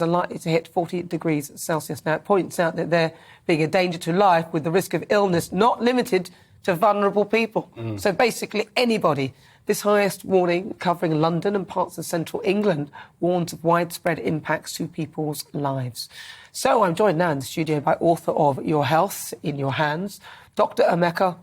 are likely to hit 40 degrees Celsius. Now, it points out that they're being a danger to life with the risk of illness not limited to vulnerable people. So basically anybody. This highest warning covering London and parts of central England warns of widespread impacts to people's lives. So I'm joined now in the studio by author of Your Health in Your Hands, Dr. Emerka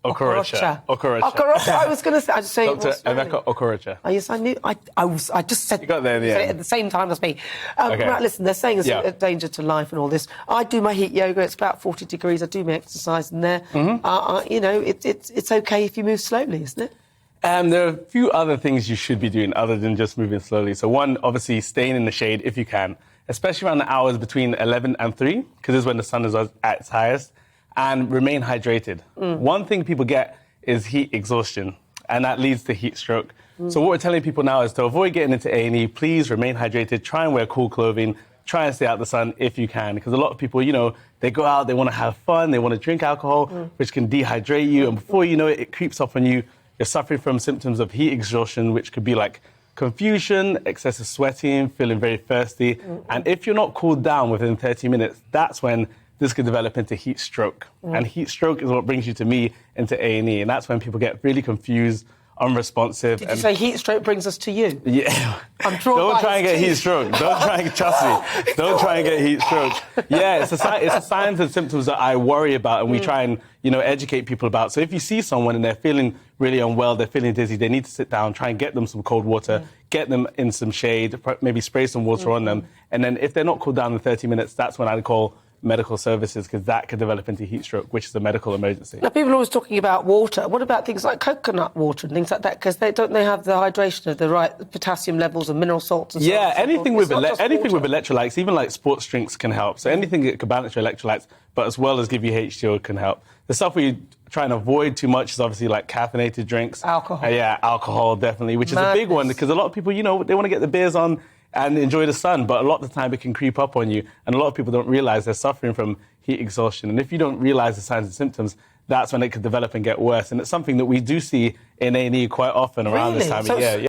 Okorocha. I was going to say... I just say Dr. Emerka Okorocha. Yes, I knew. I just said... You got there in the end. At the same time as me. Okay. Right, listen, they're saying it's a danger to life and all this. I do my heat yoga. It's about 40 degrees. I do my exercise in there. You know, it's OK if you move slowly, isn't it? There are a few other things you should be doing other than just moving slowly. So one, obviously, staying in the shade if you can, especially around the hours between 11 and 3, because this is when the sun is at its highest, and remain hydrated. One thing people get is heat exhaustion, and that leads to heat stroke. So what we're telling people now is to avoid getting into A&E, please remain hydrated, try and wear cool clothing, try and stay out the sun if you can, because a lot of people, you know, they go out, they want to have fun, they want to drink alcohol, which can dehydrate you, and before you know it, it creeps up on you. You're suffering from symptoms of heat exhaustion, which could be like confusion, excessive sweating, feeling very thirsty. And if you're not cooled down within 30 minutes, that's when this could develop into heat stroke. And heat stroke is what brings you to me into A&E. And that's when people get really confused, unresponsive. Did you say heat stroke brings us to you? Yeah. I'm drawn Don't by try and get heat stroke. Don't try and, trust me, don't try and get heat stroke. Yeah, it's the signs and symptoms that I worry about and we try and, you know, educate people about. So if you see someone and they're feeling really unwell, they're feeling dizzy, they need to sit down, try and get them some cold water, get them in some shade, maybe spray some water on them. And then if they're not cooled down in 30 minutes, that's when I'd call medical services, because that could develop into heat stroke, which is a medical emergency. Now, people are always talking about water. What about things like coconut water and things like that? Because they have the hydration of the right potassium levels and mineral salts and so on. Yeah, anything with anything with electrolytes, even like sports drinks can help. So anything that can balance your electrolytes, but as well as give you H2O can help. The stuff we try and avoid too much is obviously like caffeinated drinks. Alcohol. Yeah, alcohol, definitely, which is a big one, because a lot of people, you know, they want to get the beers on and enjoy the sun, but a lot of the time it can creep up on you, and a lot of people don't realise they're suffering from heat exhaustion. And if you don't realise the signs and symptoms, that's when it could develop and get worse. And it's something that we do see in A&E quite often around this time of year.